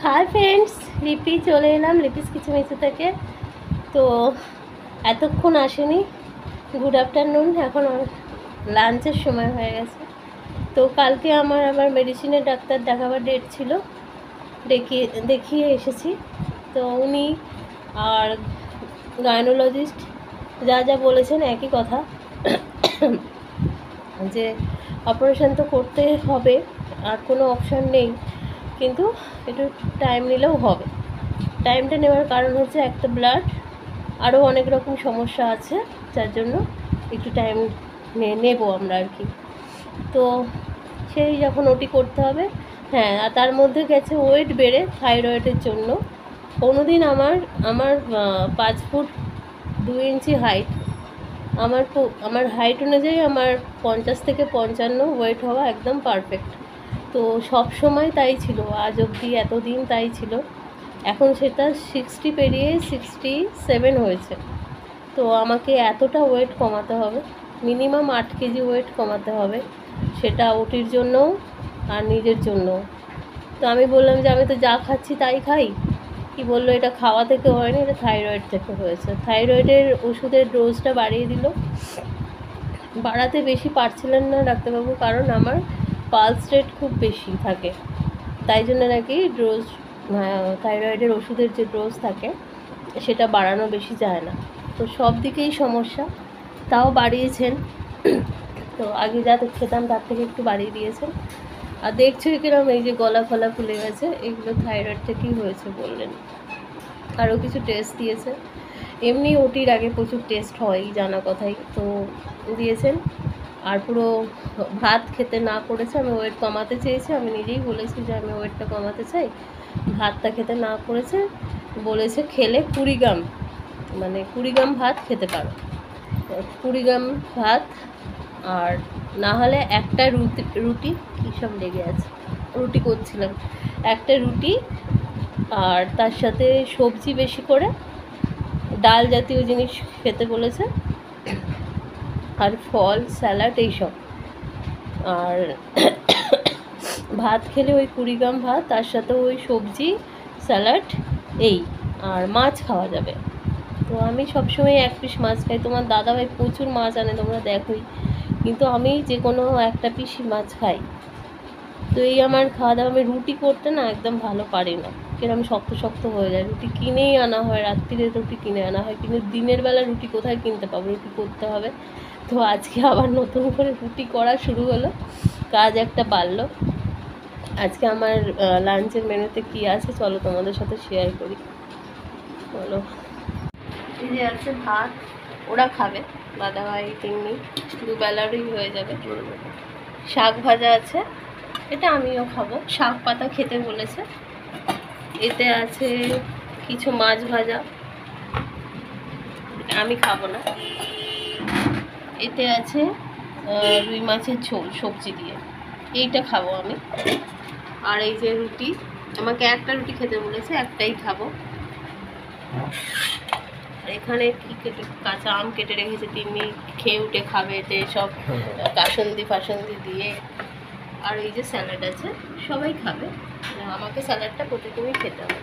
Hi friends, লিপি চলে এলাম লিপিস কিছু মেসে থেকে। তো এতক্ষণ আসেনি। Good afternoon. এখন লাঞ্চের সময় হয়ে গেছে। তো কালকে আমার আবার মেডিসিনের ডাক্তার দেখাবার ডেট ছিল, দেখিয়ে এসেছি। তো উনি আর গাইনোলজিস্ট যা যা বলেছেন একই কথা, যে অপারেশন তো করতে হবে, আর কোনো অপশান নেই, কিন্তু একটু টাইম নিলেও হবে। টাইমটা নেওয়ার কারণ হচ্ছে একটা ব্লাড, আরও অনেক রকম সমস্যা আছে, যার জন্য একটু টাইম নেব আমরা আর কি। তো সেই যখন ওটি করতে হবে, হ্যাঁ, আর তার মধ্যে গেছে ওয়েট বেড়ে থাইরয়েডের জন্য। কোনোদিন আমার আমার 5 ফুট 2 ইঞ্চি হাইট, আমার হাইট অনুযায়ী আমার 50 থেকে 55 ওয়েট হওয়া একদম পারফেক্ট। তো সব সময় তাই ছিল, আজ অবধি এতদিন তাই ছিল। এখন সেটা 60 পেরিয়ে 67 হয়েছে। তো আমাকে এতটা ওয়েট কমাতে হবে, মিনিমাম 8 কেজি ওয়েট কমাতে হবে, সেটা ওটির জন্যও আর নিজের জন্যও। তো আমি বললাম যে আমি তো যা খাচ্ছি তাই খাই। কি বললো, এটা খাওয়া থেকে হয়নি, এটা থাইরয়েড থেকে হয়েছে। থাইরয়েডের ওষুধের ডোজটা বাড়িয়ে দিল। বাড়াতে বেশি পারছিলেন না ডাক্তারবাবু, কারণ আমার পালস রেট খুব বেশি থাকে, তাই জন্য নাকি ডোজ, থাইরয়েডের ওষুধের যে ডোজ থাকে সেটা বাড়ানো বেশি যায় না। তো সব দিকেই সমস্যা, তাও বাড়িয়েছেন। তো আগে যা খেতাম তার থেকে একটু বাড়িয়ে দিয়েছেন। আর দেখছো কিরম এই যে গলা ফলা ফুলে গেছে, এগুলো থাইরয়েড থেকেই হয়েছে বললেন। আরও কিছু টেস্ট দিয়েছে, এমনি ওটির আগে প্রচুর টেস্ট হয় জানা কথাই, তো দিয়েছেন। আর পুরো ভাত খেতে না করেছে। আমি ওয়েট কমাতে চেয়েছি, আমি নিজেই বলেছি যে আমি ওয়েটটা কমাতে চাই। ভাতটা খেতে না করেছে, বলেছে খেলে 20 গ্রাম, মানে 20 গ্রাম ভাত খেতে পারো। 20 গ্রাম ভাত, আর না হলে একটা রুটি কী সব লেগে আছে, রুটি করছিলাম, একটা রুটি, আর তার সাথে সবজি বেশি করে, ডাল জাতীয় জিনিস খেতে বলেছে, আর ফল স্যালাড এইসব। আর ভাত খেলে ওই 20 গ্রাম ভাত, তার সাথে ওই সবজি স্যালাড এই, আর মাছ খাওয়া যাবে। তো আমি সবসময় 1 পিস মাছ খাই, তোমার দাদাভাই প্রচুর মাছ আনে, তোমরা দেখোই, কিন্তু আমি যে কোনো একটা পিসই মাছ খাই। তো এই আমার খাওয়া দাওয়া, আমি রুটি করতে না একদম ভালো পারি না, কিরম শক্ত শক্ত হয়ে যায়। রুটি কিনেই আনা হয়, রাত্রিরে রুটি কিনে আনা হয়, কিন্তু দিনের বেলা রুটি কোথায় কিনতে পাবো, রুটি করতে হবে। তো আজকে আবার নতুন করে রুটি করা শুরু হলো, কাজ একটা বাড়লো। আজকে আমার লাঞ্চের মেনুতে কি আছে চলো তোমাদের সাথে শেয়ার করি। বলো, এই যে আছে ভাত, ওরা খাবে, দাদাভাই তিন্নি, দুবেলারই হয়ে যাবে। শাক ভাজা আছে, এটা আমিও খাবো, শাক পাতা খেতে বলেছে। এতে আছে কিছু মাছ ভাজা, আমি খাবো না। এতে আছে রুই মাছের ঝোল সবজি দিয়ে, এইটা খাবো আমি। আর এই যে রুটি, আমাকে একটা রুটি খেতে বলেছে, একটাই খাবো। এখানে কি কেটে, কাঁচা আম কেটে রেখেছে, তিনি খেয়ে উঠে খাবে, এতে সব কাসন্দি ফাসন্দি দিয়ে। আর এই যে স্যালাড আছে, সবাই খাবে, আমাকে স্যালাডটা প্রতিদিনই খেতে হবে।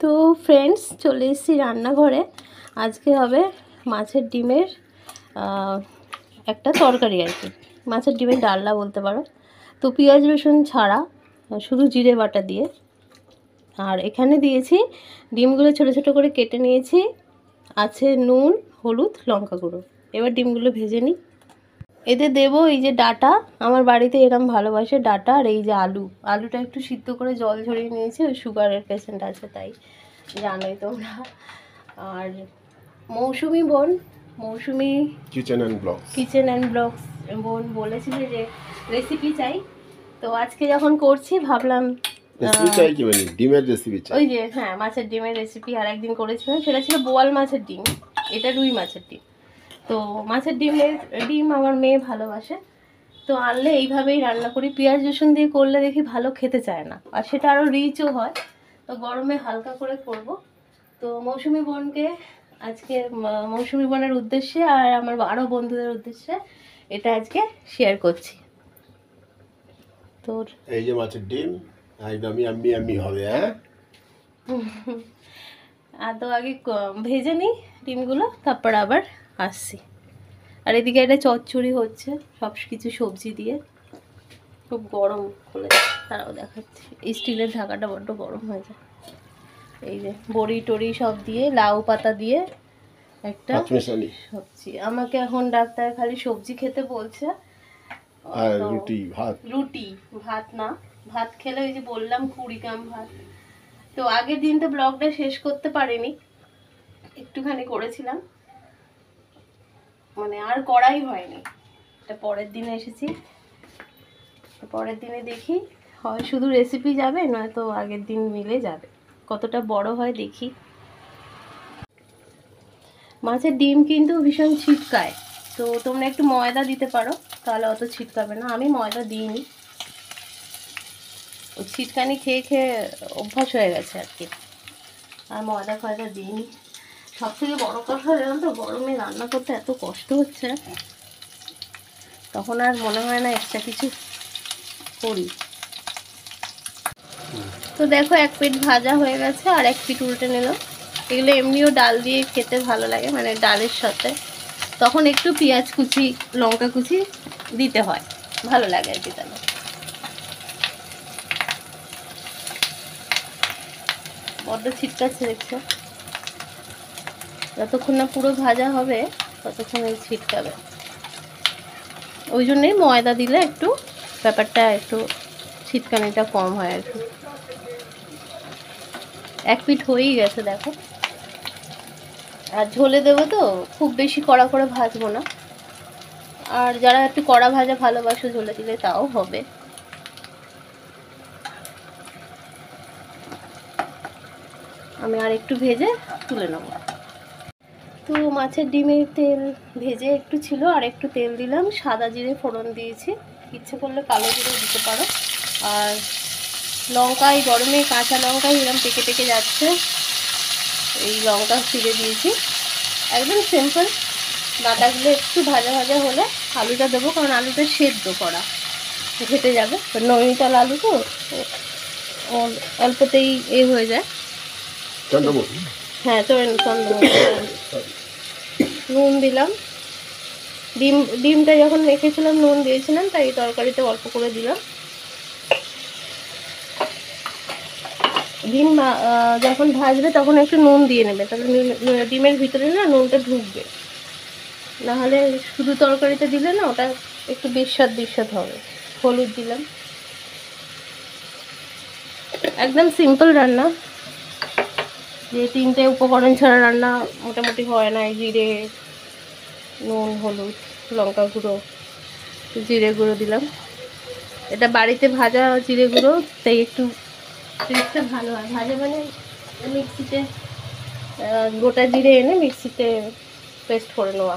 তো ফ্রেন্ডস, চলে এসেছি রান্নাঘরে। আজকে হবে মাছের ডিমের একটা তরকারি আর কি, মাছের ডিমের ডালনা বলতে পারো। তো পেঁয়াজ রসুন ছাড়া, শুধু জিরে বাটা দিয়ে। আর এখানে দিয়েছি ডিমগুলো ছোটো ছোটো করে কেটে নিয়েছি, আছে নুন হলুদ লঙ্কা গুঁড়ো। এবার ডিমগুলো ভেজে নিই। এতে দেবো এই যে ডাঁটা, আমার বাড়িতে এরম ভালোবাসে ডাঁটা। আর এই যে আলুটা একটু সিদ্ধ করে জল ঝরিয়ে নিয়েছি, ওই সুগারের পেশেন্ট আছে তাই, জানোই তোমরা। আর মৌসুমি কিচেন অ্যান্ড ব্লগস বোন বলেছিল যে রেসিপি চাই, তো আজকে যখন করছি ভাবলাম ডিমের রেসিপি চাই। ওই যে হ্যাঁ, মাছের ডিমের রেসিপি আর একদিন করেছিলাম, সেটা ছিল বোয়াল মাছের ডিম, এটা রুই মাছের ডিম। তো মাছের ডিম আমার মেয়ে ভালোবাসে, তো আনলে এইভাবেই রান্না করি। পেঁয়াজ রসুন দিয়ে করলে দেখি ভালো খেতে চায় না, আর সেটা আরও রিচও হয়। তো গরমে হালকা করে করব। তো মৌসুমি বোনকে আজকে, মৌসুমি বোনের উদ্দেশ্যে আর আমার আরও বন্ধুদের উদ্দেশ্যে এটা আজকে শেয়ার করছি। তোর এই যে মাছের ডিম, একদম ইয়াম্মি ইয়াম্মি হবে। হ্যাঁ, আর তো আগে ভেজে নিই ডিমগুলো, তারপর আবার আসছি। আর এদিকে একটা চচ্চড়ি হচ্ছে সব কিছু সবজি দিয়ে, খুব গরম খুলে তারাও দেখাচ্ছে। এই স্টিলের ঢাকাটা বড্ড গরম হয়ে যায়। এই যে বড়ি টড়ি সব দিয়ে, লাউ পাতা দিয়ে একটা সবজি। আমাকে এখন ডাক্তার খালি সবজি খেতে বলছে, আর রুটি ভাত। রুটি ভাত না, ভাত খেলে ওই যে বললাম 20 গ্রাম ভাত। তো আগের দিন তো ব্লগটা শেষ করতে পারিনি, একটুখানি করেছিলাম, মানে আর করাই হয়নি। এটা পরের দিনে এসেছি, পরের দিনে দেখি হয় শুধু রেসিপি যাবে, নয়তো আগের দিন মিলে যাবে। কতটা বড় হয় দেখি। মাছের ডিম কিন্তু ভীষণ ছিটকায়, তো তোমরা একটু ময়দা দিতে পারো, তাহলে অত ছিটকাবে না। আমি ময়দা দিইনি, ছিটকানি খেয়ে খেয়ে অভ্যাস হয়ে গেছে আর কি, আর ময়দা ফয়দা দিইনি। সব থেকে বড় কথা জানো তো, গরমে রান্না করতে এত কষ্ট হচ্ছে, তখন আর মনে হয় না এক্সট্রা কিছু করি। তো দেখো এক পিঠ ভাজা হয়ে গেছে, আর এক পিঠ উল্টে নিলাম। এগুলো এমনিও ডাল দিয়ে খেতে ভালো লাগে, মানে ডালের সাথে, তখন একটু পেঁয়াজ কুচি লঙ্কা কুচি দিতে হয়, ভালো লাগে আর কি। তাহলে বড্ড ছিটকাচ্ছে দেখছো, যতক্ষণ না পুরো ভাজা হবে ততক্ষণ এই ছিটকাবে। ওই জন্যই ময়দা দিলে একটু ব্যাপারটা একটু ছিটকানিটা কম হয় আর কি। এক পিঠ হয়েই গেছে দেখো। আর ঝোলে দেবো তো, খুব বেশি কড়া করে ভাজবো না, আর যারা একটু কড়া ভাজা ভালোবাসো ঝোলে দিলে তাও হবে। আমি আর একটু ভেজে তুলে নেব। তো মাছের ডিমের তেল ভেজে একটু ছিল, আর একটু তেল দিলাম, সাদা জিরে ফোড়ন দিয়েছি, ইচ্ছে করলে কালো জিরে দিতে পারো। আর লঙ্কা, এই গরমে কাঁচা লঙ্কা এরকম পেকে পেকে যাচ্ছে, এই লঙ্কা ছিঁড়ে দিয়েছি। একদম সিম্পল। বাটাগুলো একটু ভাজা ভাজা হলে আলুটা দেবো, কারণ আলুটা সেদ্ধ করা, ঘেটে যাবে। নৈনিতাল আলু তো অল্পতেই হয়ে যায়। হ্যাঁ, চন্দ্রমুখী। নুন দিলাম, ডিমটা যখন রেখেছিলাম নুন দিয়েছিলাম, তাই তরকারিতে অল্প করে দিলাম। ডিম যখন ভাজবে তখন একটু নুন দিয়ে নেবে, তাহলে ডিমের ভিতরে না নুনটা ঢুকবে, নাহলে শুধু তরকারিতে দিলে না ওটা একটু বিস্বাদ হবে। হলুদ দিলাম। একদম সিম্পল রান্না, যে 3টে উপকরণ ছাড়া রান্না মোটামুটি হয় না। জিরে, নুন, হলুদ, লঙ্কা গুঁড়ো, জিরে গুঁড়ো দিলাম। এটা বাড়িতে ভাজা জিরে গুঁড়ো, তাই একটু টেস্টটা ভালো হয়। ভাজা মানে মিক্সিতে গোটা জিরে এনে মিক্সিতে পেস্ট করে নেওয়া।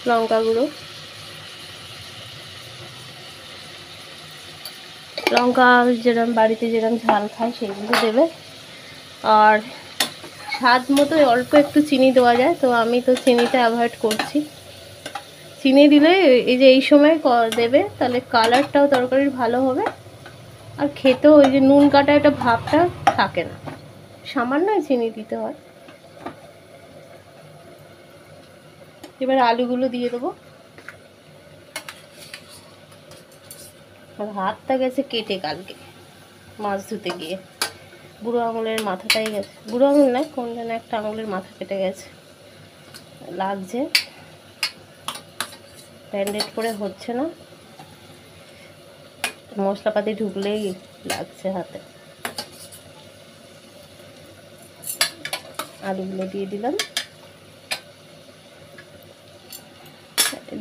লঙ্কা গুঁড়ো, লঙ্কা যেরকম বাড়িতে যেরকম ঝাল খায় সেগুলো দেবে। আর স্বাদ মতো অল্প একটু চিনি দেওয়া যায়, তো আমি তো চিনিটা অ্যাভয়েড করছি। চিনি দিলে এই যে এই সময় দেবে, তাহলে কালারটাও তরকারির ভালো হবে, আর খেতেও ওই যে নুন কাটা একটা ভাবটা থাকে না। সামান্য চিনি দিতে হয়। এবার আলুগুলো দিয়ে দেবো। আর হাতটা গেছে কেটে কালকে মাছ ধুতে গিয়ে, বুড়ো আঙুলের মাথাটাই গেছে, বুড়ো আঙুল না, কোন যেন একটা আঙুলের মাথা কেটে গেছে, লাগছে, ব্যান্ডেড করে হচ্ছে না, মশলাপাতি ঢুকলেই লাগছে হাতে। আলুগুলো দিয়ে দিলাম,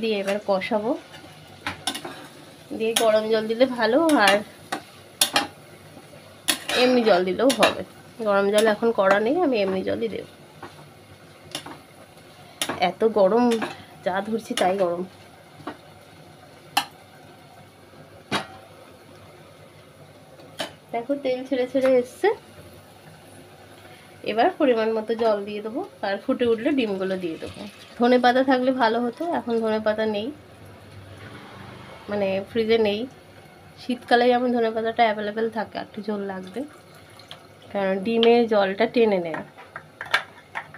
দিয়ে এবার কষাবো। দিয়ে গরম জল দিলে ভালো, আর এমনি জল দিলেও হবে। গরম জল এখন করা নেই, আমি এমনি জলই দেব। এত গরম, যা ধরছি তাই গরম। দেখো তেল ছেড়ে ছেড়ে এসছে। এবার পরিমাণ মতো জল দিয়ে দেবো, আর ফুটে উঠলে ডিমগুলো দিয়ে দেবো। ধনে পাতা থাকলে ভালো হতো, এখন ধনে পাতা নেই, মানে ফ্রিজে নেই, শীতকালে যেমন ধনেপাতাটা অ্যাভেলেবেল থাকে, একটু ঝোল লাগবে, কারণ ডিমে জলটা টেনে নেয়।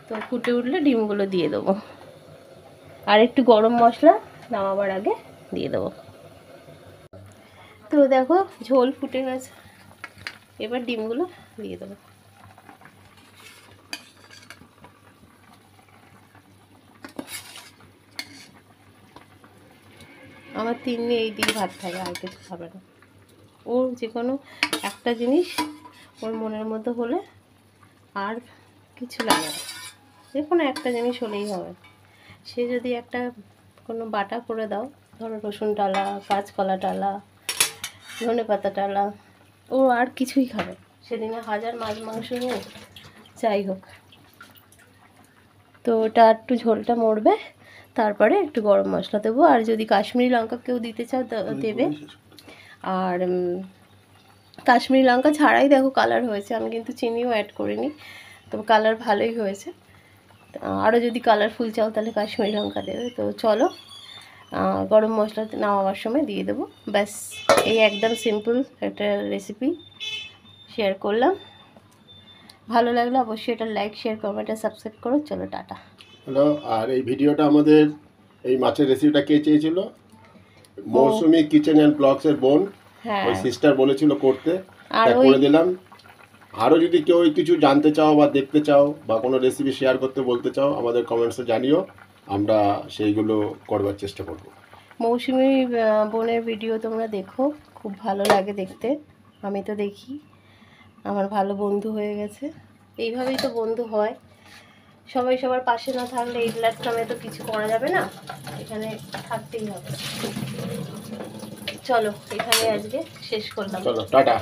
তো ফুটে উঠলে ডিমগুলো দিয়ে দেবো, আর একটু গরম মশলা নামাবার আগে দিয়ে দেবো। তো দেখো ঝোল ফুটে গেছে, এবার ডিমগুলো দিয়ে দেবো। আমার তিন্নি এই দিয়ে ভাত খাবে, আর কিছু খাবে না। ওর যে কোনো একটা জিনিস ওর মনের মতো হলে আর কিছু লাগে না, যে কোনো একটা জিনিস হলেই হবে। সে যদি একটা কোনো বাটা করে দাও, ধরো রসুন টালা, কাঁচকলা টালা, ধনেপাতা টালা, ও আর কিছুই খাবে। সেদিনে হাজার মাছ মাংস হোক, যাই হোক। তো ওটা একটু ঝোলটা মরবে, তারপরে একটু গরম মশলা দেবো। আর যদি কাশ্মীরি লঙ্কা কেউ দিতে চাও দেবে। আর কাশ্মীরি লঙ্কা ছাড়াই দেখো কালার হয়েছে, আমি কিন্তু চিনিও অ্যাড করিনি, তবে কালার ভালোই হয়েছে। আরও যদি কালারফুল চাও তাহলে কাশ্মীরি লঙ্কা দেবে। তো চলো গরম মশলা নামাবার সময় দিয়ে দেবো। ব্যাস, এই একদম সিম্পল একটা রেসিপি শেয়ার করলাম। ভালো লাগলে অবশ্যই এটা লাইক, শেয়ার, কমেন্ট আর সাবস্ক্রাইব করো। চলো টাটা। হ্যালো। আর এই ভিডিওটা আমাদের এই মাছের রেসিপিটা কে চেয়েছিল? মৌসুমি কিচেন অ্যান্ড ব্লগসের বোন, হ্যাঁ, ওই সিস্টার বলেছিল করতে, আর তা করে দিলাম। আরও যদি কেউ কিছু জানতে চাও বা দেখতে চাও বা কোনো রেসিপি শেয়ার করতে বলতে চাও, আমাদের কমেন্টসে জানিও, আমরা সেইগুলো করবার চেষ্টা করব। মৌসুমি বোনের ভিডিও তোমরা দেখো, খুব ভালো লাগে দেখতে। আমি তো দেখি, আমার ভালো বন্ধু হয়ে গেছে। এইভাবেই তো বন্ধু হয়। সবাই সবার পাশে না থাকলে এই প্ল্যাটফর্মে তো কিছু করা যাবে না, এখানে থাকতেই হবে। চলো এখানে আজকে শেষ করলাম। চলো টাটা।